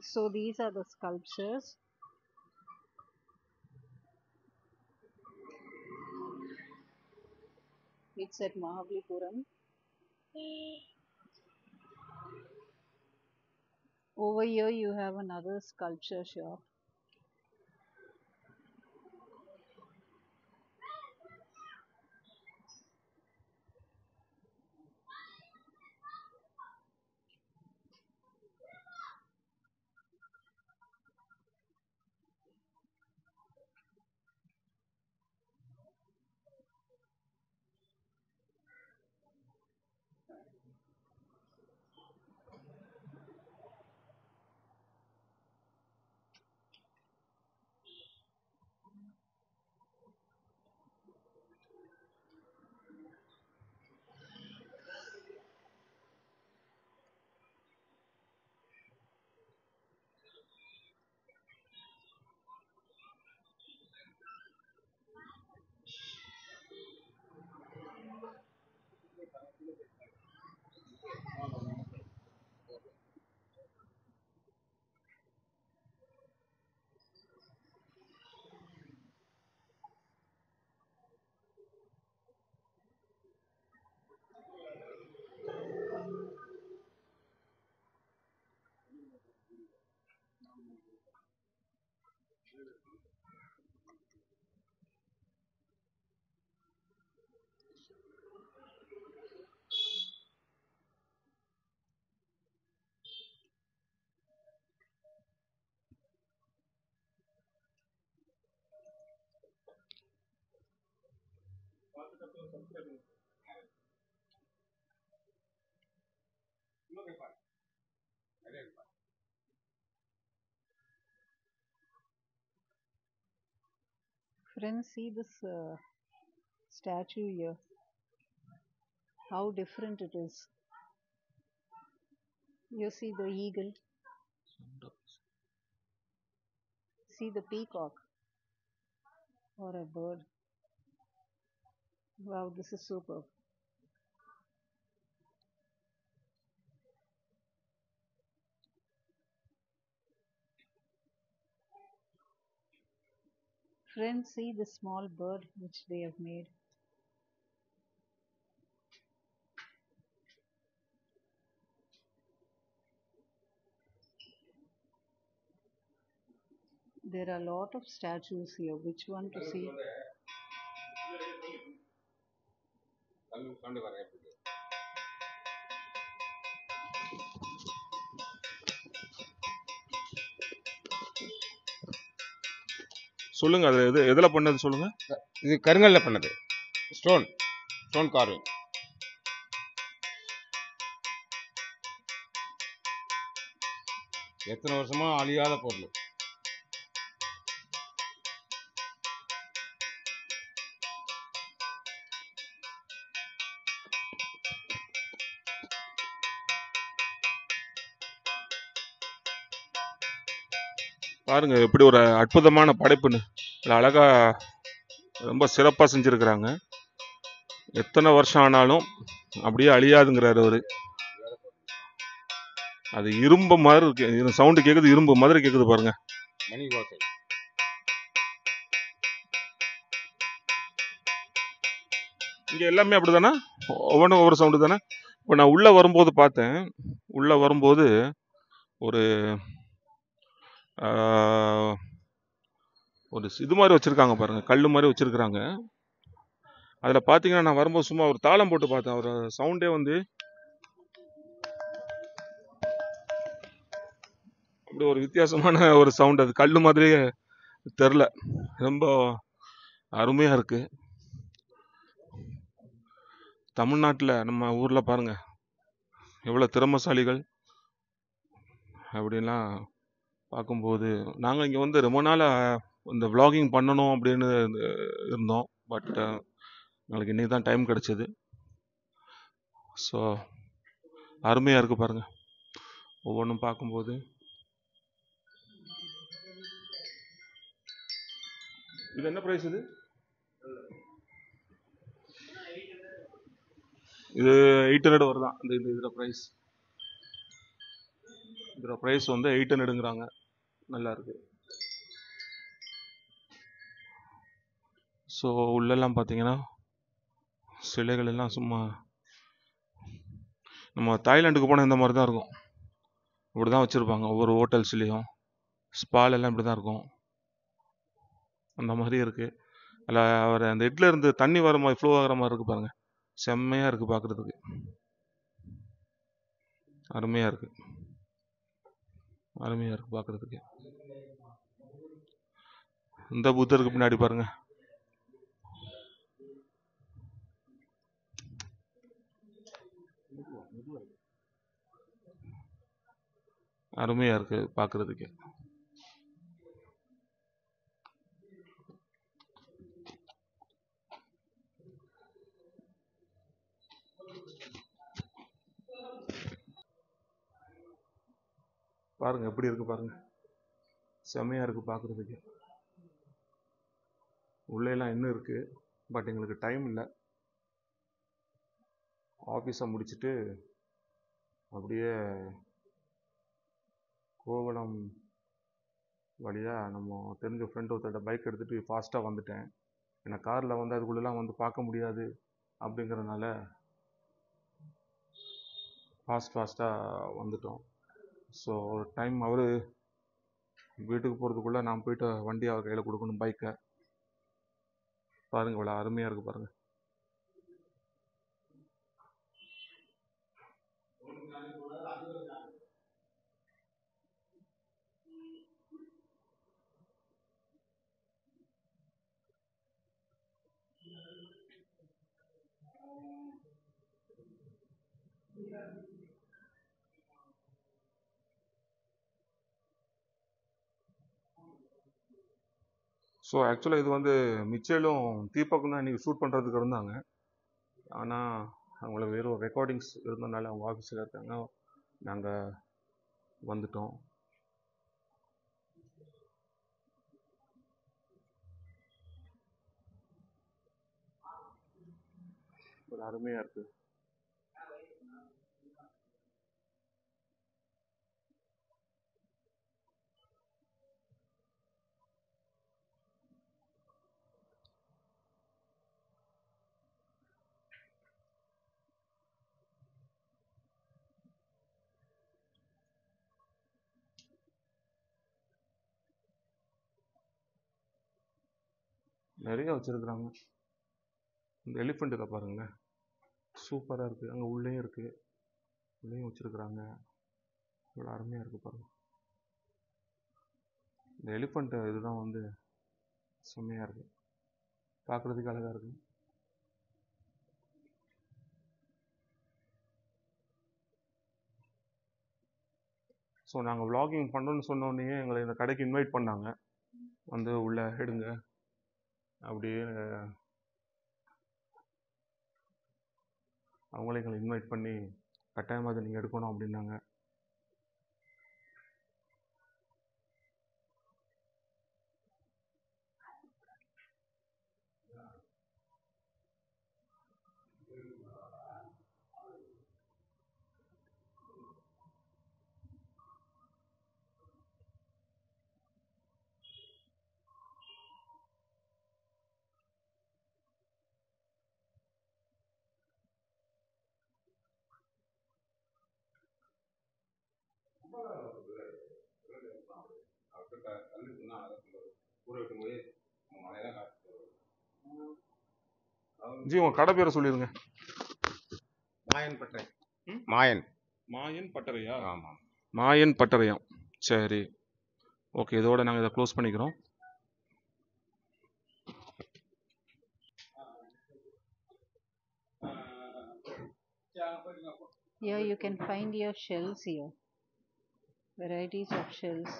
So these are the sculptures. It's at Mahabalipuram. Over here you have another sculpture shop. Friends, see this statue here. How different it is. You see the eagle. See the peacock or a bird. Wow, this is superb. Friends, see the small bird which they have made. There are a lot of statues here. Which one to see? சொல்லுங்க, அது எதில் பண்ணது சொல்லுங்க. இது கருங்கல்ல பண்ணது, stone carving. எத்தனை வருஷமா அழியாத பொருள். பாருங்க எப்படி ஒரு அற்புதமான படைப்புன்னு. அழகா ரொம்ப சிறப்பாக செஞ்சுருக்கிறாங்க. எத்தனை வருஷம் ஆனாலும் அப்படியே அழியாதுங்கிறாரு அவரு. அது இரும்பு மாதிரி இருக்கு, சவுண்டு கேட்குது, இரும்பு மாதிரி கேட்குது பாருங்க. மணி ஓசை. இங்கே எல்லாமே அப்படிதானே, ஒவ்வொன்றும் ஒவ்வொரு சவுண்டு தானே. இப்போ நான் உள்ளே வரும்போது பார்த்தேன், உள்ளே வரும்போது ஒரு ஒரு இது மாதிரி வச்சுருக்காங்க பாருங்க, கல் மாதிரி வச்சுருக்குறாங்க. அதில் பார்த்தீங்கன்னா நான் வரும்போது சும்மா ஒரு தாளம் போட்டு பார்த்தேன். ஒரு சவுண்டே வந்து அப்படி ஒரு வித்தியாசமான ஒரு சவுண்ட். அது கல் மாதிரியே தெரில, ரொம்ப அருமையாக இருக்கு. தமிழ்நாட்டில் நம்ம ஊரில் பாருங்க எவ்வளோ திறமசாலிகள் அப்படின்லாம் பார்க்கும்போது, நாங்கள் இங்கே வந்து ரொம்ப நாள் இந்த vlogging பண்ணணும் அப்படின்னு இருந்தோம். பட் எங்களுக்கு இன்றைக்கி தான் டைம் கிடச்சிது. ஸோ அருமையாக இருக்குது பாருங்கள் ஒவ்வொன்றும் பார்க்கும்போது. இது என்ன ப்ரைஸ்? இது 800 வருதான் இந்த இதில் ப்ரைஸ். இதோட ப்ரைஸ் வந்து 800ங்கிறாங்க. நல்லா இருக்கு. ஸோ உள்ளெல்லாம் பார்த்தீங்கன்னா சிலைகள் எல்லாம் சும்மா நம்ம தாய்லாண்டுக்கு போனால் இந்த மாதிரி தான் இருக்கும். இப்படி தான் வச்சுருப்பாங்க ஒவ்வொரு ஹோட்டல்ஸ்லேயும். ஸ்பாலெல்லாம் இப்படி தான் இருக்கும். அந்த மாதிரி இருக்குது. அதில் அவர் அந்த ஹெட்ல இருந்து தண்ணி வர மாதிரி ஃப்ளோ ஆகிற மாதிரி இருக்குது பாருங்கள். செம்மையாக இருக்குது பார்க்குறதுக்கு. அருமையாக இருக்குது. அருமையாக இருக்குது பார்க்குறதுக்கு. இந்த புத்தருக்கு பின்னாடி பாருங்கள். அருமையாக இருக்குது பார்க்குறதுக்கு. பாருங்கள் எப்படி இருக்குது பாருங்கள். செம்மையாக இருக்குது பார்க்குறதுக்கு. உள்ளேலாம் இன்னும் இருக்குது. பட் எங்களுக்கு டைம் இல்லை. ஆஃபீஸை முடிச்சுட்டு அப்படியே கோவளம் வழியாக நம்ம தெரிஞ்ச ஃப்ரெண்ட் ஒருத்தர்கிட்ட பைக் எடுத்துகிட்டு ஃபாஸ்ட்டாக வந்துட்டேன். ஏன்னா காரில் வந்து அதுக்குள்ளெலாம் வந்து பார்க்க முடியாது அப்படிங்கிறதுனால ஃபாஸ்ட்டாக வந்துட்டோம். ஸோ ஒரு டைம் அவர் வீட்டுக்கு போகிறதுக்குள்ளே நான் போயிட்டு வண்டி அவர் கையில் கொடுக்கணும், பைக்கை. பாருங்கள் இவ்வளோ அருமையாக இருக்குது பாருங்கள். ஸோ ஆக்சுவலாக இது வந்து மிச்சலும் தீபக்கும் தான் இன்றைக்கி ஷூட் பண்ணுறதுக்கு இருந்தாங்க. ஆனால் அவங்களுக்கு வேறு ஒரு ரெக்கார்டிங்ஸ் இருந்ததுனால அவங்க ஆஃபீஸில் இருக்காங்க. நாங்கள் வந்துட்டோம். ஒரு அருமையாக இருக்குது. நிறைய வச்சுருக்குறாங்க. இந்த எலிஃபெண்ட் இதை பாருங்களேன், சூப்பராக இருக்குது. அங்கே உள்ளேயும் இருக்குது, உள்ளேயும் வச்சுருக்குறாங்க. இவ்வளோ அருமையாக இருக்குது பாருங்கள். இந்த எலிஃபெண்ட் இதுதான் வந்து செம்மையாக இருக்குது, பார்க்குறதுக்கு அழகாக இருக்குது. ஸோ நாங்கள் vlogging பண்ணணும்னு சொன்னோடனே எங்களை இந்த கடைக்கு இன்வைட் பண்ணாங்க. வந்து உள்ளே எடுங்க அப்படியே அவங்களே எங்களை இன்வைட் பண்ணி கட்டாயமாக அதை நீங்கள் எடுக்கணும் அப்படின்னாங்க. ஜி உங்க கடை பேரை சொல்லிருங்க. மாயன் பட்டறை. மாயன் மாயன் பட்டறையா? ஆமாம், மாயன் பட்டறையாம். சரி, ஓகே. இதோட நாங்கள் இதை க்ளோஸ் பண்ணிக்கிறோம். Here you can find your shells here. Varieties of shells.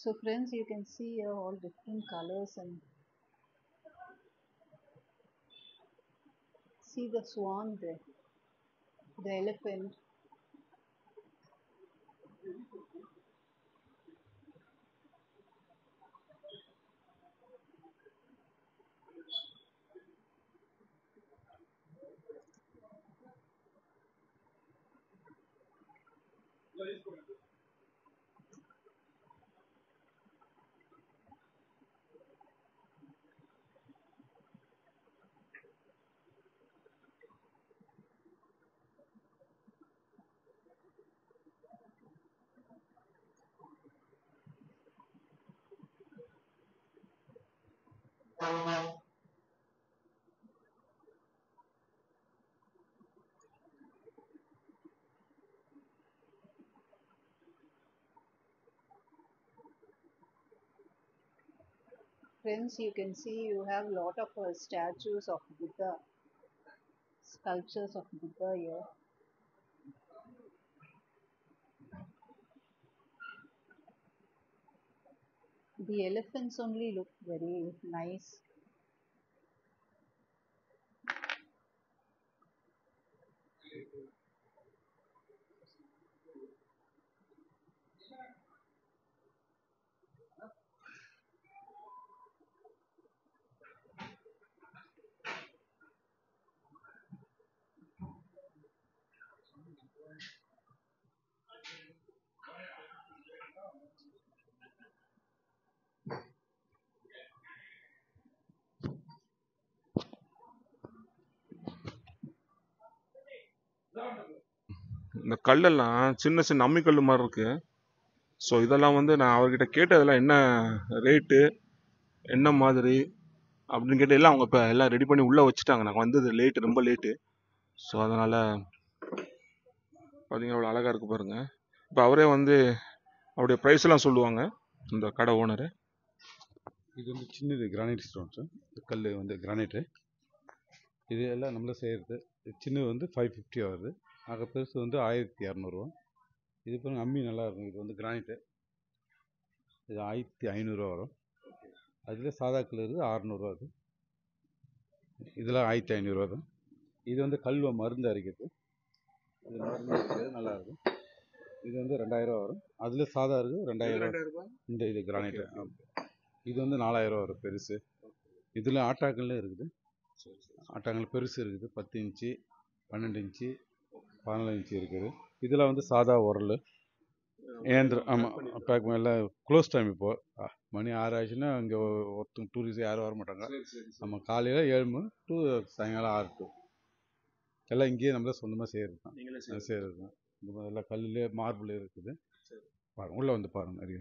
So friends, you can see here all different colors and see the swan there, the elephant. Friends, you can see you have a lot of statues of Buddha, sculptures of Buddha here. The elephants only look very nice. இந்த கல்லெல்லாம் சின்ன சின்ன அம்மி கல் மாதிரி இருக்கு. So இதெல்லாம் வந்து நான் அவர்கிட்ட கேட்டதெல்லாம் என்ன ரேட்டு என்ன மாதிரி அப்படின்னு கேட்டு எல்லாம் அவங்க இப்போ எல்லாம் ரெடி பண்ணி உள்ளே வச்சுட்டாங்க. நாங்கள் வந்தது லேட்டு, ரொம்ப லேட்டு. ஸோ அதனால் பார்த்தீங்கன்னா அவ்வளோ அழகாக இருக்குது பாருங்கள். இப்போ அவரே வந்து அவருடைய ப்ரைஸ் எல்லாம் சொல்லுவாங்க இந்த கடை ஓனரு. இது வந்து சின்னது கிரானைட் ஸ்டோன்ஸு, கல் வந்து கிரானைட்டு. இது எல்லாம் நம்மளே செய்கிறது. சின்னது வந்து 550 வருது, ஆக பெருசு வந்து 1200 இது பாருங்க, அம்மி நல்லா இருக்கும். இது வந்து கிரானைட்டு, இது 1500 வரும். அதில் சாதா கல் இருக்குது 600 அது, இதெல்லாம் 1500 தான். இது வந்து கல்வ மருந்து அரைக்கிறது, இது மருந்து அரைக்கிறது நல்லாயிருக்கும். இது வந்து 2000 வரும். அதில் சாதா இருக்குது 2000. இந்த இது கிரானைட்டு. இது வந்து 4000 வரும் பெருசு. இதில் ஆட்டாக்கல்ல இருக்குது. ஆட்டாங்கல் பெருசு இருக்குது, 10 இன்ச்சு 12 இன்ச்சு 14 இன்ச்சு இருக்குது. இதில் வந்து சாதா உரல் ஏந்திரம். ஆமாம், பேக் எல்லாம் க்ளோஸ் டைம். இப்போது மணி 6 ஆச்சுன்னா இங்கே ஒருத்தங்க டூரிஸ்ட் யாரும் வர மாட்டாங்க. நம்ம காலையில் 7 மணி டு சாயங்காலம் 6 டு எல்லாம் இங்கேயே நம்மளே சொந்தமாக செய்கிறது தான். செய்கிறது தான். இந்த மாதிரி எல்லாம் கல்லுலேயே மார்பிள் இருக்குது. பாருங்கள், உள்ளே வந்து பாருங்கள். நிறைய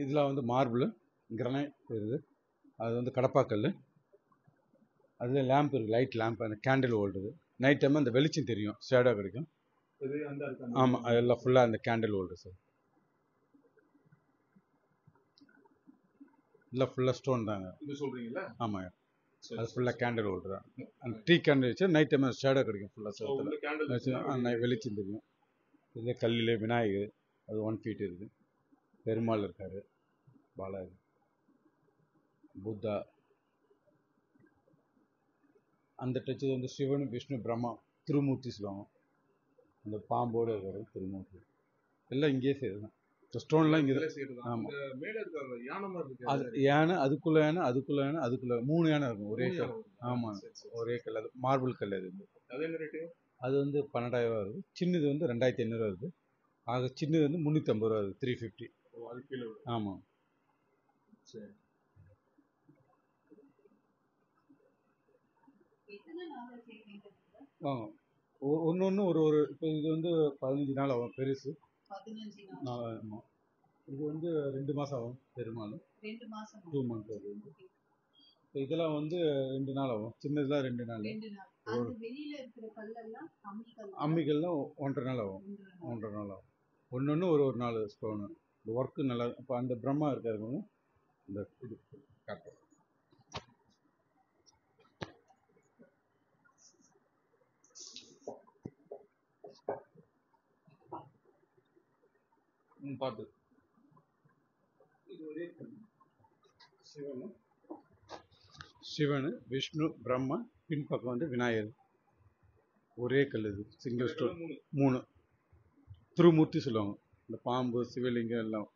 இதில் வந்து மார்பிள் கிரனைட் இருக்குது. அது வந்து கடப்பாக்கல். அதில் லேம்ப் இருக்குது, லைட் லேம்ப், அந்த கேண்டில் ஓல்டுது. நைட் டைம் அந்த வெளிச்சம் தெரியும், ஷேடோ கிடைக்கும். ஆமாம், அதெல்லாம் ஃபுல்லாக அந்த கேண்டில் ஓல்டு சார். இல்லை ஃபுல்லாக ஸ்டோன் தாங்க. இது சொல்கிறீங்களா? ஆமாம், அது ஃபுல்லாக கேண்டில் ஓல்டு தான். அந்த டீ கேண்டில் வச்சு நைட் டைம் ஷேடோ கிடைக்கும் ஃபுல்லாக சார். வெளிச்சம் தெரியும். இதில் கல்லில் விநாயகர், அது 1 ஃபீட் இருக்குது. பெருமாள் இருக்கார், பாலாஜி, புத்தா. அந்த டச்சு வந்து சிவன், விஷ்ணு, பிரம்மா, திருமூர்த்தி சொல்லுவாங்க. அந்த பாம்போடு இருக்காரு திருமூர்த்தி. எல்லாம் இங்கேயே செய்யுது. ஸ்டோன்லாம் இங்கே. ஆமாம், அது யானை, அதுக்குள்ளே யானை, அதுக்குள்ளே யானை, அதுக்குள்ளே 3 யானை இருக்கும் ஒரே கல். ஆமாம், ஒரே கல். அது மார்பிள் கல். அது வந்து 12,000 வருது. சின்னது வந்து 2500 வருது. ஆக சின்னது வந்து 350 வருது, 350. ஆமாம். சரி, ஒன்று ஒரு இப்போ இது வந்து 15 நாள் ஆகும் பெருசு. 15 நாள். ஆமாம், இது வந்து 2 மாதம் ஆகும் பெருமாள். 2 மந்த் அது. இப்போ இதெல்லாம் வந்து 2 நாள் ஆகும். சின்னதுலாம் 2 நாள். அம்மிகள்லாம் 1.5 நாள் ஆகும். 1.5 நாள் ஆகும். ஒன்று ஒரு நாள் ஸ்டோனு. இந்த ஒர்க்கு நல்லா. இப்போ அந்த பிரம்மா இருக்காருங்க, இந்த இது காட்டுறோம். பார்த்து இது ஒரே கல். சிவன், விஷ்ணு, பிரம்மா, பின்பக்கம் வந்து விநாயகர். ஒரே கல் இது, சிங்கிள் ஸ்டோன். 3 திருமூர்த்தி சொல்லுவாங்க. இந்த பாம்பு, சிவலிங்கம் எல்லாம்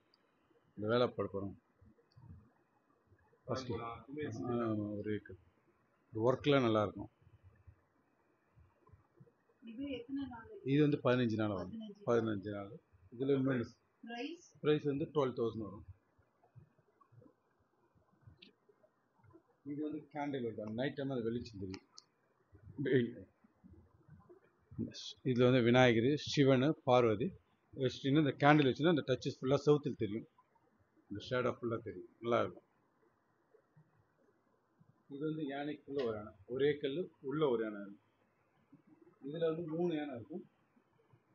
இந்த வேலைப்பாடு போகிறோம். ஃபஸ்ட்டு ஒரே கல். ஒர்க்லாம் நல்லாயிருக்கும். இது வந்து 15 நாள் ஆகும். 15 நாள். இதில் ப்ரைஸ் வந்து 12,000 வரும். இது வந்து கேண்டில் இருக்கும். நைட் டைம் அது வெளிச்சம் தெரியும். இதில் வந்து விநாயகர், சிவன், பார்வதி வச்சுட்டிங்கன்னா இந்த கேண்டில் வச்சுன்னா அந்த டச்சஸ் ஃபுல்லாக சவுத்தில் தெரியும். இந்த ஷேடாக ஃபுல்லாக தெரியும். நல்லாயிருக்கும். இது வந்து யானைக்குள்ளே ஒரு யானை. ஒரே கல் உள்ள ஒரு யானை இருக்கும். இதில் வந்து 3 யானை இருக்கும்.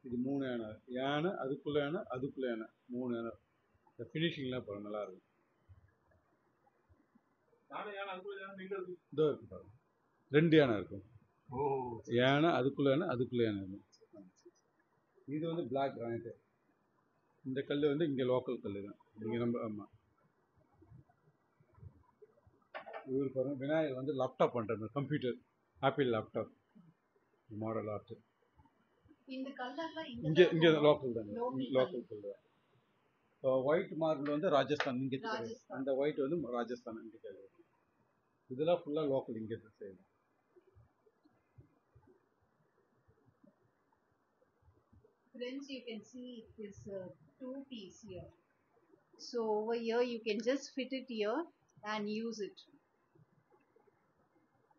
இது 3 யானை. யானை அதுக்குள்ளே யானை, அதுக்குள்ளே யானை, 3 யானை. இந்த ஃபினிஷிங்லாம் பாருங்க நல்லாயிருக்கும். இதோ இருக்கு பாருங்க. 2 யானை இருக்கும். யானை அதுக்குள்ளே யானை, அதுக்குள்ளே யானை இருக்கும். இது வந்து பிளாக் கிரானைட்டு. இந்த கல் வந்து இங்கே லோக்கல் கல் தான். இங்கே நம்ம ஆமாம். இவர் பாருங்க விநாயகர் வந்து லேப்டாப் பண்ணுறாங்க. Computer apple laptop model art. இங்கே இங்கே லோக்கல் தாங்க. லோக்கல் கல் தான். ஒயிட் மார்பிள் வந்து ராஜஸ்தான். இங்கே அந்த ஒயிட் வந்து ராஜஸ்தான். இங்கே கல். இதெல்லாம் ஃபுல்லாக லோக்கல் இங்கே செய்யணும். Friends, you can see it is 2-piece here. So over here you can just fit it here and use it.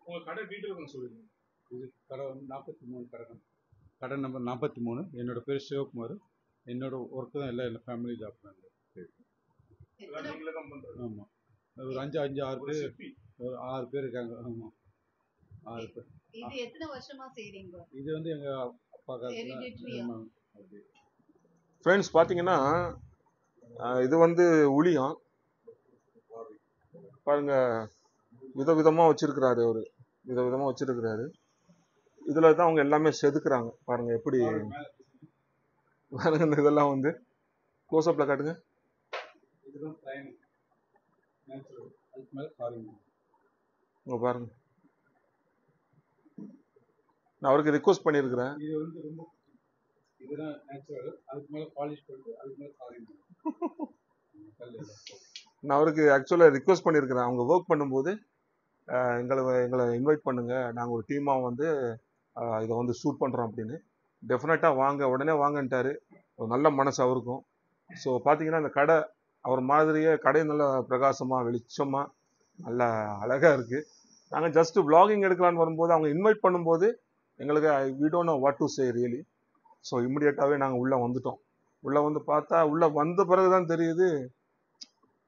உங்கள் கடை டீட்டெயில் கொஞ்சம் சொல்லுங்க. இது கடை வந்து 43 கடை. கடை நம்பர் 43. என்னோட பேர் சிவகுமார். என்னோட ஒர்க்கு தான் எல்லாம் எங்கள் ஃபேமிலி ஜாப் தான். நீங்களே தான் பண்ணுறது? ஆமாம். ஒரு 5-6 பேர், ஒரு 6 பேர் இருக்காங்க. ஆமாம், 6 பேர். இது எத்தனை வருஷமா செய்றீங்க? இது வந்து எங்கள் அப்பா காலத்துல. ஃப்ரெண்ட்ஸ் பார்த்தீங்கன்னா இது வந்து உளியம் பாருங்க. விதவிதமாக வச்சிருக்கிறாரு. அவர் விதவிதமாக வச்சிருக்கிறாரு. இதில் தான் அவங்க எல்லாமே செதுக்குறாங்க. பாருங்க எப்படி பாருங்க. இதெல்லாம் வந்து க்ளோஸ்அப்பில் காட்டுங்க. உங்க பாருங்க. நான் அவருக்கு ரிக்வஸ்ட் பண்ணியிருக்கிறேன். இது வந்து ரொம்ப இதுதான் நேச்சுரல். அதுக்கு மேலே பாலிஷ் பண்ணிட்டு அதுக்கு மேலே காரியம். நான் அவருக்கு ஆக்சுவலாக ரிக்வஸ்ட் பண்ணியிருக்கிறேன். அவங்க ஒர்க் பண்ணும்போது எங்களை இன்வைட் பண்ணுங்க, நாங்கள் ஒரு டீமாக வந்து இதை வந்து ஷூட் பண்ணுறோம் அப்படின்னு. டெஃபினட்டாக வாங்க, உடனே வாங்கன்ட்டாரு. ஒரு நல்ல மனசு அவருக்கும். ஸோ பார்த்தீங்கன்னா இந்த கடை அவர் மாதிரியே கடை நல்ல பிரகாசமாக வெளிச்சமாக நல்லா அழகாக இருக்குது. நாங்கள் ஜஸ்ட்டு vlogging எடுக்கலான்னு வரும்போது அவங்க இன்வைட் பண்ணும்போது எங்களுக்கு we don't know what to say really. So இம்மிடியேட்டாகவே நாங்கள் உள்ளே வந்துட்டோம். உள்ளே வந்து பார்த்தா உள்ளே வந்த பிறகு தான் தெரியுது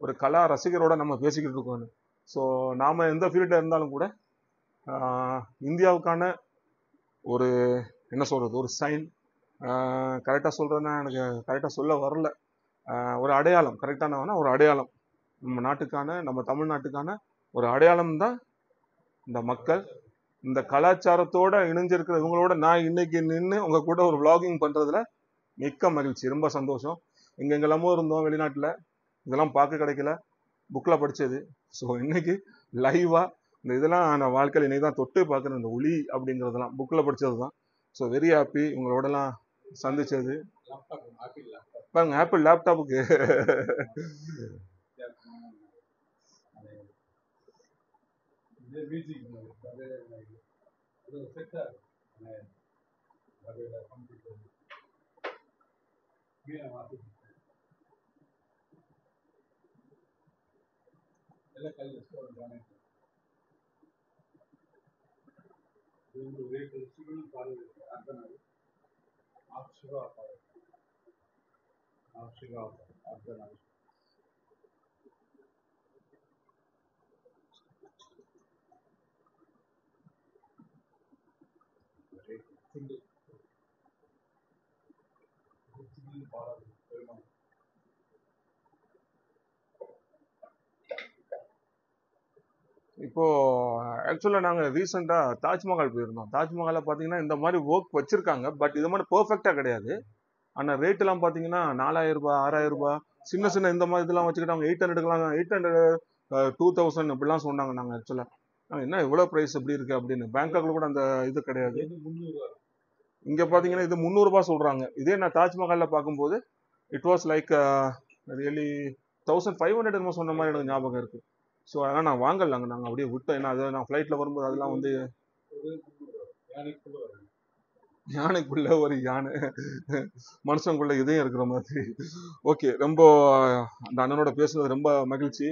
ஒரு கலா ரசிகரோட நம்ம பேசிக்கிட்டு இருக்கோன்னு. ஸோ நாம் எந்த ஃபீல்டில் இருந்தாலும் கூட இந்தியாவுக்கான ஒரு என்ன சொல்கிறது, ஒரு சைன், கரெக்டாக சொல்கிறேன்னா எனக்கு கரெக்டாக சொல்ல வரல, ஒரு அடையாளம், கரெக்டான ஒரு அடையாளம், நம்ம நாட்டுக்கான, நம்ம தமிழ்நாட்டுக்கான ஒரு அடையாளம் தான் இந்த மக்கள். இந்த கலாச்சாரத்தோடு இணைஞ்சிருக்கிற இவங்களோட நான் இன்னைக்கு நின்று உங்கள் கூட ஒரு vlogging பண்ணுறதுல மிக்க மகிழ்ச்சி, ரொம்ப சந்தோஷம். எங்கெல்லாமோ இருந்தோம் வெளிநாட்டில், இதெல்லாம் பார்க்க கிடைக்கல, புக்கில் படித்தது. ஸோ இன்னைக்கு லைவாக இந்த இதெல்லாம் நான் வாழ்க்கையில் இன்னைக்கு தான் தொட்டு பார்க்குறேன். இந்த ஒளி அப்படிங்கிறதெல்லாம் புக்கில் படித்தது தான். ஸோ வெரி ஹாப்பி உங்களோடலாம் சந்திச்சது. பாருங்க ஆப்பிள் லேப்டாப்புக்கு இப்போ ஆக்சுவலாக நாங்கள் ரீசெண்டாக தாஜ்மஹால் போயிருந்தோம். தாஜ்மஹாலை பார்த்தீங்கன்னா இந்த மாதிரி ஒர்க் வச்சுருக்காங்க, பட் இது மாதிரி பர்ஃபெக்டாக கிடையாது. ஆனால் ரேட்டெல்லாம் பார்த்தீங்கன்னா 4000 ரூபாய் 6000 ரூபாய் சின்ன சின்ன இந்த மாதிரி இதெல்லாம் வச்சுக்கிட்டு அவங்க 800க்குலாம் 800 2000 இப்படிலாம் சொன்னாங்க. நாங்கள் ஆக்சுவலாக நாங்கள் என்ன இவ்வளோ ப்ரைஸ் எப்படி இருக்குது அப்படின்னு. பேங்காக்ல கூட அந்த இது கிடையாது. இங்கே பார்த்தீங்கன்னா இது 300 ரூபாய் சொல்கிறாங்க. இதே நான் தாஜ்மஹாலில் பார்க்கும்போது இட் வாஸ் லைக் ரியலி 1500 என்னமோ சொன்ன மாதிரி எனக்கு ஞாபகம் இருக்குது. ஸோ அதனால் நான் வாங்கலாங்க, நாங்கள் அப்படியே விட்டோம். ஏன்னா அதை நான் ஃப்ளைட்டில் வரும்போது அதெல்லாம் வந்து யானைக்குள்ள ஒரு யானை மனுஷனுக்குள்ள இதையும் இருக்கிற மாதிரி. ஓகே, ரொம்ப அந்த அண்ணனோட பேசுனது ரொம்ப மகிழ்ச்சி.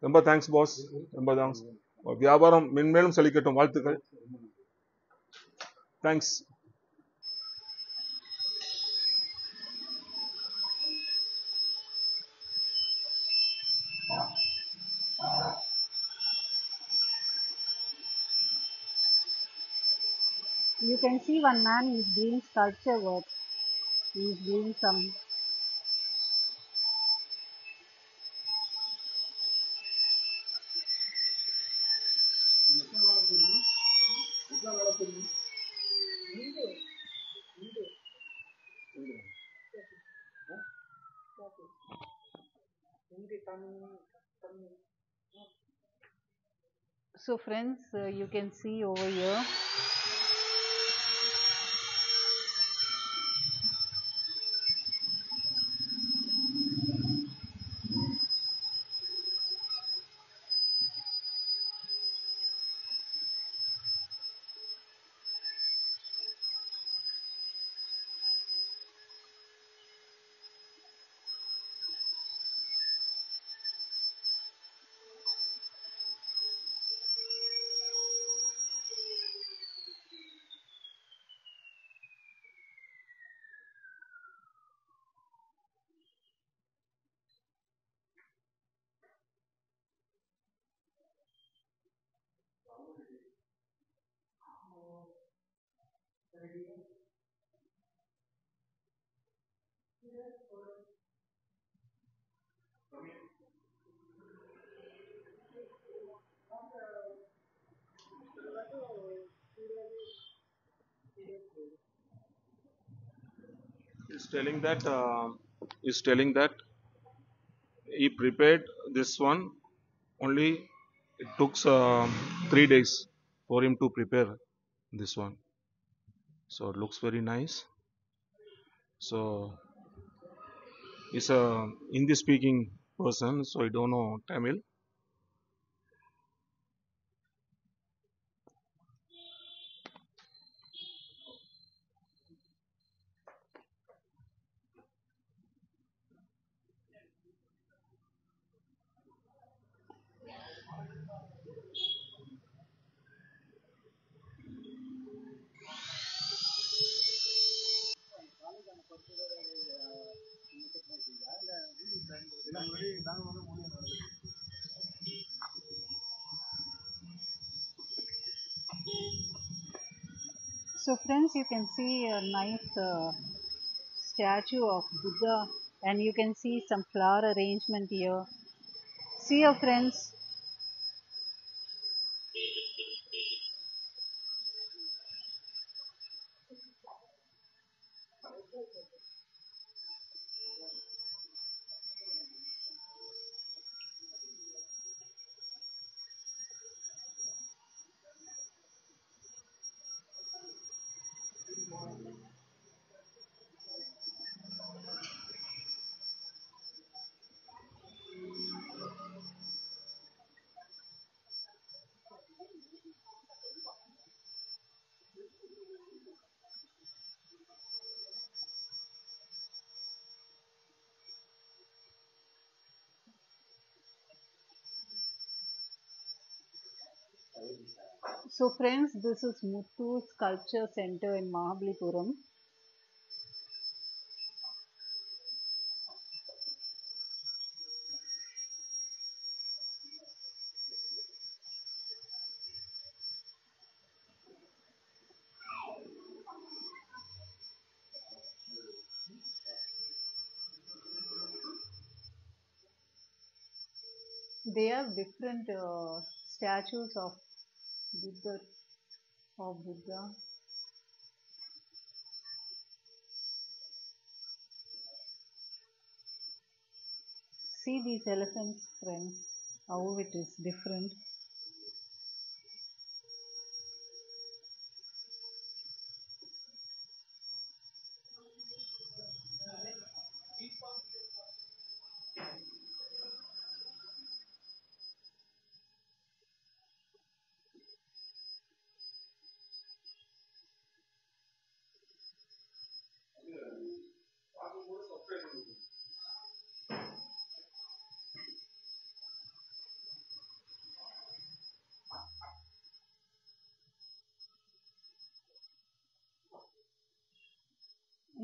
ரொம்ப தேங்க்ஸ் பாஸ், ரொம்ப தேங்க்ஸ். வியாபாரம் மென்மேலும் செழிக்கட்டும், வாழ்த்துக்கள். Thanks. You can see one man is doing sculpture work. He is doing some. So friends, you can see over here. Is telling that he prepared this one only. It took 3 days for him to prepare this one. So it looks very nice. So he's a Hindi speaking person, so I don't know Tamil. So friends, you can see a nice statue of Buddha, and you can see some flower arrangement here. See your friends. So friends, this is Muthu Sculpture Center in Mahabalipuram. They have different statues of Buddha. See these elephants, friends, how it is different.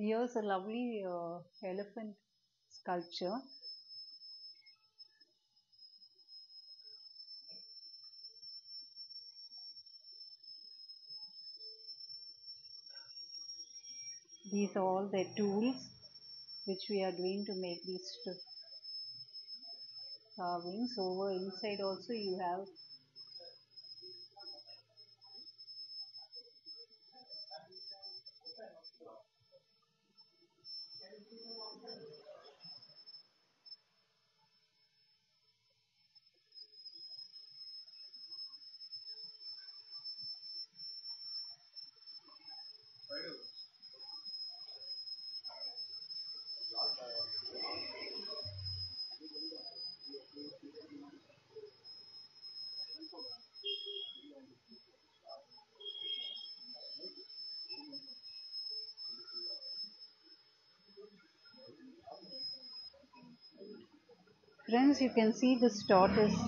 Here's a lovely elephant sculpture. These are all the tools which we are doing to make these carvings. Over inside also you have friends, you can see this tortoise